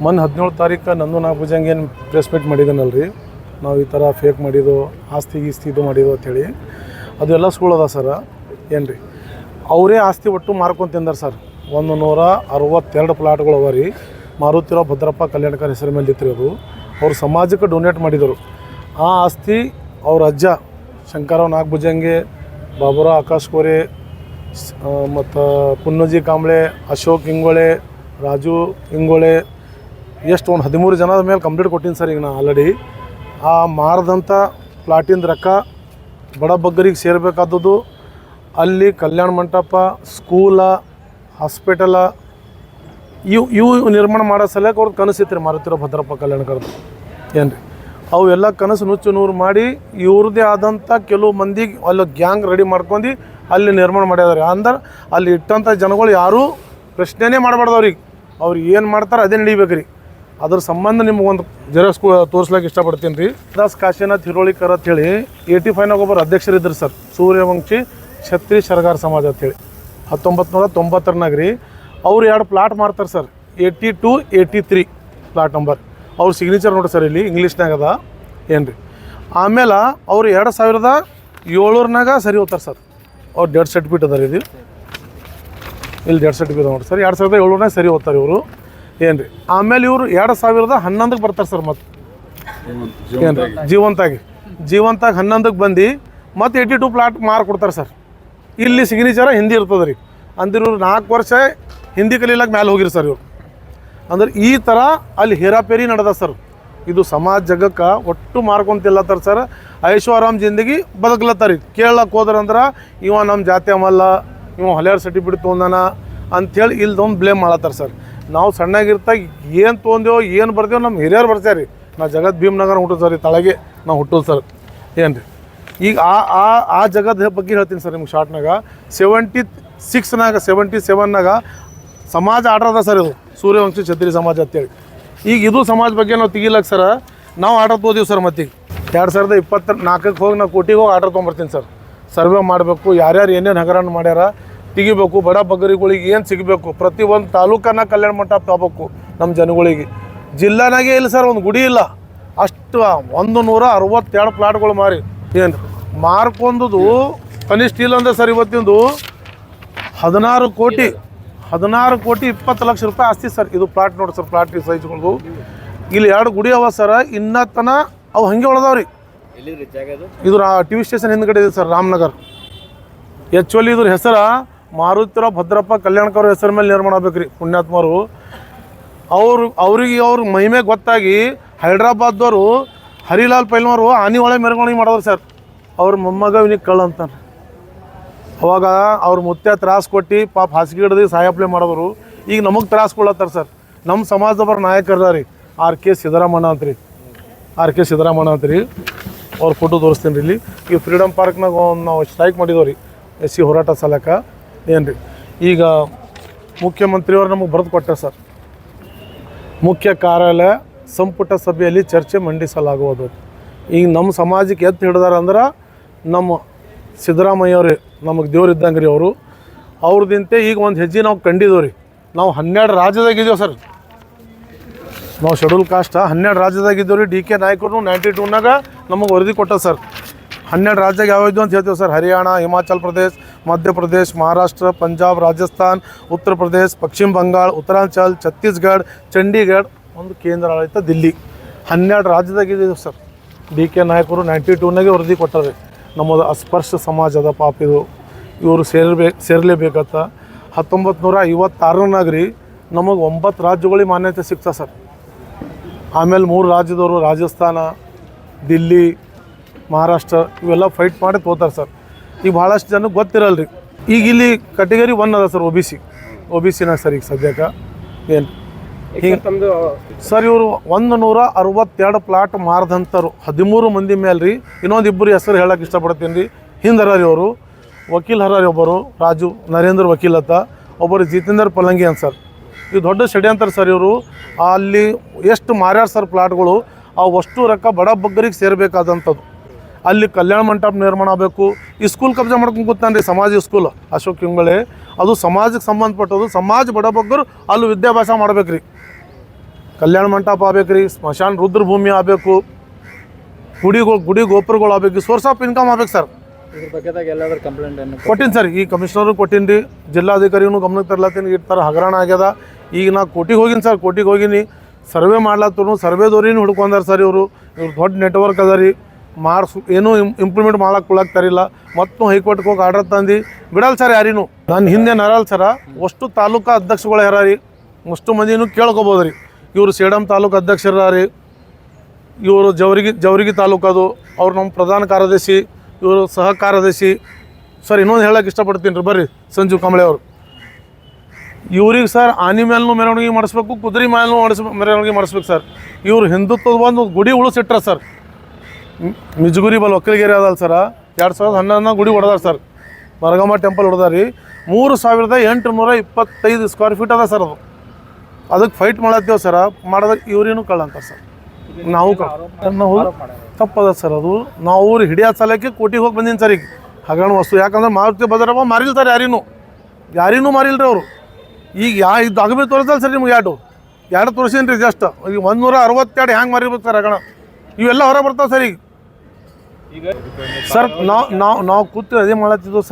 ಮೊನ್ನೆ 17 ತಾರೀಕು ನಂದು ನಾ ಭುಜಂಗ ಏನು ಪ್ರೆಸ್ ಮೀಟ್ ಮಾಡಿದ್ದೀನಲ್ರಿ, ನಾವು ಈ ಥರ ಫೇಕ್ ಮಾಡಿದ್ದು ಆಸ್ತಿ ಇದು ಮಾಡಿದ್ದು ಅಂಥೇಳಿ ಅದೆಲ್ಲ ಸುಳ್ಳದ ಸರ್. ಏನು ರೀ ಅವರೇ ಆಸ್ತಿ ಒಟ್ಟು ಮಾರ್ಕೊಂಡು ತಿಂದಾರೆ ಸರ್. 162 ಪ್ಲಾಟ್ಗಳು ಅವ ರೀ. ಮಾರುತಿರಾವ್ ಭದ್ರಪ್ಪ ಕಲ್ಯಾಣಕರ್ ಹೆಸರು ಮೇಲೆ ಇತ್ತು ಅದು. ಅವ್ರು ಸಮಾಜಕ್ಕೆ ಡೊನೇಟ್ ಮಾಡಿದರು. ಆ ಆಸ್ತಿ ಅವ್ರ ಅಜ್ಜ ಶಂಕರರಾವ್ ನಾಗಭುಜಂಗೆ, ಬಾಬುರಾವ್ ಆಕಾಶ್ ಕೋರೆ ಮತ್ತು ಪುನ್ನಜಿ ಕಾಂಬ್ಳೆ, ಅಶೋಕ್ ಇಂಗೋಳೆ, ರಾಜು ಇಂಗೋಳೆ, ಎಷ್ಟು ಒಂದು 13 ಜನದ ಮೇಲೆ ಕಂಪ್ಲೀಟ್ ಕೊಟ್ಟಿನಿ ಸರ್. ಈಗ ನಾನು ಆಲ್ರೆಡಿ ಆ ಮಾರದಂಥ ಪ್ಲಾಟಿಂದ ರೊಕ್ಕ ಬಡ ಬಗ್ಗರಿಗೆ ಸೇರಬೇಕಾದದ್ದು. ಅಲ್ಲಿ ಕಲ್ಯಾಣ ಮಂಟಪ, ಸ್ಕೂಲ, ಹಾಸ್ಪಿಟಲ ಇವು ನಿರ್ಮಾಣ ಮಾಡೋ ಸಲಕ್ಕೆ ಅವ್ರದ್ದು ಕನಸಿತ್ತು ರೀ ಮಾರುತಿರಾವ್ ಭದ್ರಪ್ಪ ಕಲ್ಯಾಣಕರ್ದು. ಏನು ರೀ ಅವೆಲ್ಲ ಕನಸು ನುಚ್ಚು ನೂರು ಮಾಡಿ ಇವ್ರದ್ದೇ ಆದಂಥ ಕೆಲವು ಮಂದಿಗೆ ಅಲ್ಲಿ ಗ್ಯಾಂಗ್ ರೆಡಿ ಮಾಡ್ಕೊಂಡು ಅಲ್ಲಿ ನಿರ್ಮಾಣ ಮಾಡ್ಯಾರ. ಅಂದ್ರೆ ಅಲ್ಲಿ ಇಟ್ಟಂಥ ಜನಗಳು ಯಾರೂ ಪ್ರಶ್ನೆನೇ ಮಾಡಬಾರ್ದು. ಅವ್ರಿಗೆ ಏನು ಮಾಡ್ತಾರೆ ಅದೇ ನಡಿಬೇಕು ರೀ. ಅದ್ರ ಸಂಬಂಧ ನಿಮ್ಗೊಂದು ಜೆರಾಕ್ಸ್ ತೋರಿಸ್ಲಿಕ್ಕೆ ಇಷ್ಟಪಡ್ತೀನಿ ರೀ. ದಾಸ್ ಕಾಶಿನಾಥ್ ಹಿರೋಳಿಕರ್ ಅಂತೇಳಿ 85ನಾಗ ಒಬ್ಬರು ಅಧ್ಯಕ್ಷರಿದ್ದರು ಸರ್. ಸೂರ್ಯವಂಶಿ ಛತ್ರಿ ಶರಗಾರ್ ಸಮಾಜ ಅಂತೇಳಿ 1990 ರೀ. ಅವ್ರು 2 ಪ್ಲಾಟ್ ಮಾರ್ತಾರೆ ಸರ್. 82, 83 plot number. ಅವ್ರ ಸಿಗ್ನೇಚರ್ ನೋಡಿ ಸರ್, ಇಲ್ಲಿ ಇಂಗ್ಲೀಷ್ನಾಗ ಅದ. ಏನು ರೀ ಆಮೇಲೆ ಅವರು 2007 ಸರಿ ಹೋಗ್ತಾರೆ ಸರ್. ಅವ್ರು ಡೆತ್ ಸರ್ಟಿಫಿಕೇಟ್ ಅದ ರೀ. ಇದು ಇಲ್ಲಿ ಡೆತ್ ಸರ್ಟಿಫಿಕೇಟ್ ನೋಡಿ ಸರ್. 2007 ಸರಿ ಹೋಗ್ತಾರೆ ಇವರು. ಏನು ರೀ ಆಮೇಲೆ ಇವರು 2011 ಬರ್ತಾರೆ ಸರ್. ಮತ್ತು ಏನು ರೀ ಜೀವಂತಾಗಿ 11 ಬಂದು ಮತ್ತು 82 ಪ್ಲಾಟ್ ಕೊಡ್ತಾರೆ ಸರ್. ಇಲ್ಲಿ ಸಿಗ್ನೇಚರ ಹಿಂದಿ ಇರ್ತದೆ ರೀ. ಅಂದ್ರೆ ಇವ್ರು 4 ವರ್ಷ ಹಿಂದಿ ಕಲೀಲಕ್ಕೆ ಮೇಲೆ ಹೋಗಿರಿ ಸರ್ ಇವರು. ಅಂದ್ರೆ ಈ ಥರ ಅಲ್ಲಿ ಹೇರಾಪೇರಿ ನಡೆದ ಸರ್. ಇದು ಸಮಾಜ ಜಗಕ್ಕೆ ಒಟ್ಟು ಮಾರ್ಕೊಂತಿಲ್ಲತ್ತಾರ ಸರ್. ಐಶ್ವರಾಮ್ ಜಿಂದಗಿ ಬದುಕ್ಲತ್ತಾರ. ಕೇಳಕ್ಕೆ ಹೋದ್ರಂದ್ರೆ ಇವ ನಮ್ಮ ಜಾತಿ ಅಮಲ್ಲ, ಇವ ಹೊಲೆಯರ್ ಸರ್ಟಿಫಿಕೇಟ್ ತೊಗೊಂಡಾನ ಅಂಥೇಳಿ ಇಲ್ದೊಂದು ಬ್ಲೇಮ್ ಮಾಡತ್ತಾರ ಸರ್. ನಾವು ಸಣ್ಣಾಗಿರ್ತಾಗ ಏನು ತೊಗೊಂದೇವೋ ಏನು ಬರ್ದೇವೋ ನಮ್ಮ ಹಿರಿಯರು ಬರ್ತಾರೆ ರೀ. ನಾವು ಜಗತ್ ಭೀಮ್ನಗರ ಹುಟ್ಟೋದು ಸರ್. ತಳಗೆ ನಾವು ಹುಟ್ಟೋದು ಸರ್. ಏನು ರೀ ಈಗ ಆ ಜಗದ ಬಗ್ಗೆ ಹೇಳ್ತೀನಿ ಸರ್ ನಿಮ್ಗೆ ಶಾರ್ಟ್ನಾಗ. 77ನಾಗ ಸಮಾಜ ಆರ್ಡರ್ ಅದ ಸರ್. ಇದು ಸೂರ್ಯವಂಶಿ ಛತ್ರಿ ಸಮಾಜ ಅಂತೇಳಿ. ಈಗ ಇದು ಸಮಾಜ ಬಗ್ಗೆ ನಾವು ತೆಗಿಲಕ್ಕೆ ಸರ್ ನಾವು ಆರ್ಡರ್ ತೊಗೋದೀವಿ ಸರ್. ಮತ್ತೀಗ 2024 ಹೋಗಿ ನಾವು ಕೋಟಿಗೆ ಹೋಗಿ ಆರ್ಡರ್ ತೊಗೊಂಬರ್ತೀನಿ ಸರ್. ಸರ್ವೆ ಮಾಡಬೇಕು, ಯಾರ್ಯಾರು ಏನೇನು ಹಗರಣ ಮಾಡ್ಯಾರ ತೆಗಿಬೇಕು, ಬಡ ಬಗ್ಗರಿಗಳಿಗೆ ಏನು ಸಿಗಬೇಕು, ಪ್ರತಿಯೊಂದು ತಾಲೂಕನ್ನ ಕಲ್ಯಾಣ ಮಂಟಪ ತಗೋಬೇಕು ನಮ್ಮ ಜನಗಳಿಗೆ. ಜಿಲ್ಲಾನಾಗೆ ಇಲ್ಲ ಸರ್, ಒಂದು ಗುಡಿ ಇಲ್ಲ. ಅಷ್ಟು 162 ಪ್ಲಾಟ್ಗಳು ಮಾರಿ ಏನು ಮಾರ್ಕೊಂಡದು ಕನಿಷ್ಠ ಇಲ್ಲ ಅಂದ್ರೆ ಸರ್ ಇವತ್ತಿಂದು 16 ಕೋಟಿ 20 ಲಕ್ಷ ರೂಪಾಯಿ ಆಸ್ತಿ ಸರ್. ಇದು ಪ್ಲಾಟ್ ನೋಡಿ ಸರ್. ಪ್ಲಾಟ್ ಸೈಜ್ಗಳು ಇಲ್ಲಿ 2 ಗುಡಿ ಅವ ಸರ್. ಇನ್ನತನ ಅವು ಹಂಗೆ ಉಳ್ದಾವ್ರಿ. ಇದು TV ಸ್ಟೇಷನ್ ಹಿಂದ್ಗಡೆ ಇದೆ ಸರ್, ರಾಮನಗರ್. ಆ್ಯಕ್ಚುಲಿ ಇದ್ರ ಹೆಸರು ಮಾರುತಿರಾವ್ ಭದ್ರಪ್ಪ ಕಲ್ಯಾಣಕರ್ ಹೆಸರ ಮೇಲೆ ನಿರ್ಮಾಣ ಆಗ್ಬೇಕು ರೀ ಪುಣ್ಯಾತ್ಮರು. ಅವ್ರ ಮಹಿಮೆ ಗೊತ್ತಾಗಿ ಹೈದ್ರಾಬಾದ್ದವರು ಹರಿಲಾಲ್ ಪೈಲ್ವಾರು ಆನೆ ಒಳಗೆ ಮೆರವಣಿಗೆ ಮಾಡೋರು ಸರ್. ಅವ್ರ ಮೊಮ್ಮಗ ಇವನಿಗೆ ಕಳ್ಳ ಅಂತಾನೆ. ಅವಾಗ ಅವ್ರ ಮುತ್ತೆ ತ್ರಾಸು ಕೊಟ್ಟು ಪಾಪ ಹಾಸಿಗೆ ಹಿಡ್ದು ಸಾಯಪ್ಲೆ ಮಾಡಿದ್ರು. ಈಗ ನಮಗೆ ತ್ರಾಸು ಕೊಡ್ಲತ್ತಾರ ಸರ್. ನಮ್ಮ ಸಮಾಜದವ್ರ ನಾಯಕರ ರೀ ಆರ್ ಕೆ ಸಿದ್ದರಾಮಣ್ಣ ಅಂತ್ರಿ. ಅವ್ರ ಫೋಟೋ ತೋರಿಸ್ತೀನಿ ರೀ. ಇಲ್ಲಿ ಈ ಫ್ರೀಡಮ್ ಪಾರ್ಕ್ನಾಗ ನಾವು ಸ್ಟ್ರೈಕ್ ಮಾಡಿದೆವು ರೀ SC ಹೋರಾಟ ಸಲಕ. ಏನು ರೀ ಈಗ ಮುಖ್ಯಮಂತ್ರಿಯವ್ರು ನಮಗೆ ಬರೆದು ಕೊಟ್ಟಾರೆ ಸರ್. ಮುಖ್ಯ ಕಾರ್ಯಾಲಯ ಸಂಪುಟ ಸಭೆಯಲ್ಲಿ ಚರ್ಚೆ ಮಂಡಿಸಲಾಗುವುದು. ಈಗ ನಮ್ಮ ಸಮಾಜಕ್ಕೆ ಎತ್ತು ಹಿಡ್ದಾರ ಅಂದ್ರೆ ನಮ್ಮ ಸಿದ್ದರಾಮಯ್ಯವ್ರಿ ನಮಗೆ ದೇವ್ರು ಇದ್ದಂಗೆ ರೀ ಅವರು. ಅವ್ರದಿಂತೆ ಈಗ ಒಂದು ಹೆಜ್ಜೆ ನಾವು ಕಂಡಿದ್ದೇವೆ ರೀ. ನಾವು 12 ರಾಜ್ಯದಾಗಿದ್ದೇವೆ ಸರ್. ನಾವು ಶೆಡ್ಯೂಲ್ ಕಾಸ್ಟ್ 12 ರಾಜ್ಯದಾಗಿದ್ದೇವೆ ರೀ. DK ನಾಯಕರು 92ನಾಗ ನಮಗೆ ವರದಿ ಕೊಟ್ಟ ಸರ್. 12 ರಾಜ್ಯಕ್ಕೆ ಯಾವ್ದು ಅಂತ ಹೇಳ್ತೇವೆ ಸರ್. ಹರಿಯಾಣ, ಹಿಮಾಚಲ್ ಪ್ರದೇಶ್, ಮಧ್ಯಪ್ರದೇಶ್, ಮಹಾರಾಷ್ಟ್ರ, ಪಂಜಾಬ್, ರಾಜಸ್ಥಾನ್, ಉತ್ತರ ಪ್ರದೇಶ್, ಪಶ್ಚಿಮ ಬಂಗಾಳ, ಉತ್ತರಾಂಚಲ್, ಛತ್ತೀಸ್ಗಢ, ಚಂಡೀಗಢ, ಒಂದು ಕೇಂದ್ರಾಡಳಿತ ದಿಲ್ಲಿ. 12 ರಾಜ್ಯದಾಗಿದ್ದೇವೆ ಸರ್. DK ನಾಯಕರು 92ನಾಗೆ ವರದಿ ಕೊಟ್ಟಾರೆ. ನಮ್ಮದು ಅಸ್ಪರ್ಶ ಸಮಾಜದ ಪಾಪಿದು, ಇವರು ಸೇರಲೇಬೇಕಂತ. 1956ನಾಗ ರೀ ನಮಗೆ 9 ರಾಜ್ಯಗಳಿಗೆ ಮಾನ್ಯತೆ ಸಿಗ್ತಾ ಸರ್. ಆಮೇಲೆ 3 ರಾಜ್ಯದವರು ರಾಜಸ್ಥಾನ, ದಿಲ್ಲಿ, ಮಹಾರಾಷ್ಟ್ರ ಇವೆಲ್ಲ ಫೈಟ್ ಮಾಡಿ ತೋತಾರೆ ಸರ್. ಈಗ ಭಾಳಷ್ಟು ಜನಕ್ಕೆ ಗೊತ್ತಿರಲ್ಲ ರೀ. ಈಗ ಇಲ್ಲಿ ಕ್ಯಾಟಗರಿ 1 ಅದ ಸರ್, OBCನಾಗ ಸರ್. ಈಗ ಸದ್ಯಕ್ಕೆ ಏನು ಹಿಂಗೆ ಸರ್ ಇವರು 162 ಪ್ಲಾಟ್ ಮಾರದಂಥವ್ರು 13 ಮಂದಿ ಮೇಲೆ ರೀ. ಇನ್ನೊಂದು 2 ಹೆಸರು ಹೇಳಕ್ಕೆ ಇಷ್ಟಪಡ್ತೀನಿ ರೀ. ಹಿಂದೆ ಹರಾರಿ ಅವರು ವಕೀಲ್ ಹರಾರಿ. ಒಬ್ಬರು ರಾಜು ನರೇಂದ್ರ ವಕೀಲ್ ಅಂತ, ಒಬ್ಬರು ಜಿತೇಂದ್ರ ಪಲಂಗಿ ಅಂತ ಸರ್. ಇದು ದೊಡ್ಡ ಷಡ್ಯಂತರ ಸರ್. ಇವರು ಅಲ್ಲಿ ಎಷ್ಟು ಮಾರ್ಯಾರ ಸರ್ ಪ್ಲಾಟ್ಗಳು. ಅವಷ್ಟು ರೊಕ್ಕ ಬಡ ಬಗ್ಗರಿಗೆ ಸೇರಬೇಕಾದಂಥದ್ದು. ಅಲ್ಲಿ ಕಲ್ಯಾಣ ಮಂಟಪ ನಿರ್ಮಾಣ ಆಗಬೇಕು. ಈ ಸ್ಕೂಲ್ ಕಬ್ಜಾ ಮಾಡ್ಕೊಂಡು ಕೂತಾನೆ ರೀ, ಸಮಾಜ ಸ್ಕೂಲ್ ಅಶೋಕ್ ಇಂಗೊಳೆ. ಅದು ಸಮಾಜಕ್ಕೆ ಸಂಬಂಧಪಟ್ಟದು. ಸಮಾಜ ಬಡ ಬಗ್ಗರು ಅಲ್ಲಿ ವಿದ್ಯಾಭ್ಯಾಸ ಮಾಡ್ಬೇಕು ರೀ. ಕಲ್ಯಾಣ ಮಂಟಪ ಆಗ್ಬೇಕು ರೀ, ಸ್ಮಶಾನ ರುದ್ರಭೂಮಿ ಆಗಬೇಕು, ಗುಡಿ ಗೋಪುರಗಳು ಆಗಬೇಕು, ಸೋರ್ಸ್ ಆಫ್ ಇನ್ಕಮ್ ಆಗ್ಬೇಕು ಸರ್. ಇದ್ರ ಬಗ್ಗೆದಾಗ ಎಲ್ಲಾದ್ರೂ ಕಂಪ್ಲೇಂಟ್ ಕೊಟ್ಟಿನಿ ಸರ್, ಈ ಕಮಿಷನರು ಕೊಟ್ಟಿನಿ ರೀ, ಜಿಲ್ಲಾಧಿಕಾರಿನೂ ಗಮನಕ್ಕೆ ತರ್ಲತ್ತೀನಿ. ಈ ಥರ ಹಗರಣ ಆಗ್ಯದ. ಈಗ ನಾ ಕೋಟಿಗೆ ಹೋಗಿನಿ ಸರ್, ಕೋಟಿಗೆ ಹೋಗಿನಿ, ಸರ್ವೆ ಮಾಡ್ಲತ್ತರು, ಸರ್ವೆದವ್ರಿನೂ ಹುಡ್ಕೊಂಡಾರ ಸರ್. ಇವ್ರು ದೊಡ್ಡ ನೆಟ್ವರ್ಕ್ ಅದ ರೀ, ಏನೂ ಇಂಪ್ಲಿಮೆಂಟ್ ಮಾಡಕ್ಕೆ ಕೊಡಾಕ್ತಾರಿಲ್ಲ. ಮತ್ತು ಹೈಕೋರ್ಟ್ಗೆ ಹೋಗಿ ಆರ್ಡರ್ ತಂದು ಬಿಡಲ್ಲ ಸರ್ ಯಾರಿನೂ. ನನ್ನ ಹಿಂದೆ ನರಲ್ಲ ಸರ, ಅಷ್ಟು ತಾಲೂಕಾ ಅಧ್ಯಕ್ಷಗಳು ಯಾರ ರೀ, ಅಷ್ಟು ಮಂದಿನೂ ಕೇಳ್ಕೊಬೋದು ರೀ. ಇವರು ಸೇಡಂ ತಾಲೂಕು ಅಧ್ಯಕ್ಷರ ರೀ, ಇವರು ಜವರ್ಗಿ ತಾಲೂಕದು, ಅವ್ರು ನಮ್ಮ ಪ್ರಧಾನ ಕಾರ್ಯದರ್ಶಿ, ಇವರು ಸಹ ಕಾರ್ಯದರ್ಶಿ ಸರ್. ಇನ್ನೊಂದು ಹೇಳಕ್ಕೆ ಇಷ್ಟಪಡ್ತೀನಿ ರೀ, ಬರ್ರಿ ಸಂಜೀವ್ ಕಾಂಬ್ಳೆ ಅವರು. ಇವ್ರಿಗೆ ಸರ್ ಆನೆ ಮೇಲೂ ಮೆರವಣಿಗೆ ಮಾಡಿಸ್ಬೇಕು, ಕುದುರೆ ಮೇಲೂ ಮೆರವಣಿಗೆ ಮಾಡಿಸ್ಬೇಕು ಸರ್. ಇವರು ಹಿಂದುತ್ವದ ಒಂದು ಗುಡಿ ಉಳಿಸಿಟ್ರ ಸರ್. ಮಿಜ್ಗುರಿ ಬಲ್ ಒಕ್ಕಲಿಗೆರೆ ಅದಲ್ಲ ಸರ, 2011 ಗುಡಿ ಹೊಡೆದಾರ ಸರ್. ಮರಗಮ್ಮ ಟೆಂಪಲ್ ಹೊಡೆದಾರ ರೀ. 3825 ಸ್ಕ್ವೇರ್ ಫೀಟ್ ಅದ ಸರ್. ಅದಕ್ಕೆ ಫೈಟ್ ಮಾಡತ್ತೇವೆ ಸರ, ಮಾಡಿದ್ರೆ ಇವ್ರೇನು ಕಳ್ಳ ಅಂತಾರೆ ಸರ್. ನಾವು ತಪ್ಪದ ಸರ್. ಅದು ನಾವು ಅವ್ರು ಹಿಡಿಯೋ ಸಲಕ್ಕೆ ಕೋಟಿಗೆ ಹೋಗಿ ಬಂದೀನಿ ಸರ್. ಈಗ ಹಗರಣ ವಸ್ತು ಯಾಕಂದ್ರೆ ಮಾರುತಿ ಭದ್ರಪ್ಪ ಮಾರಿಲ್ಲ ಸರ್, ಯಾರಿನೂ ಮಾರಿಲ್ಲ ರೀ ಅವರು. ಈಗ ಇದು ಅಗಬಿ ತೋರಿಸಲ್ಲ ಸರ್ ನಿಮ್ಗೆ, ಎರಡು ತೋರಿಸೀನಿ ರೀ ಜಸ್ಟ್. ಈಗ 162 ಹ್ಯಾಂಗೆ ಮಾರಿರ್ಬೇಕು ಸರ್ ಹಗರಣ, ಇವೆಲ್ಲ ಹೊರ ಬರ್ತಾವೆ ಸರ್. ಈಗ ಸರ್ ನಾವು ಕೂತು ಅದೇ ಮಾಡತ್ತಿದ್ವು ಸರ್.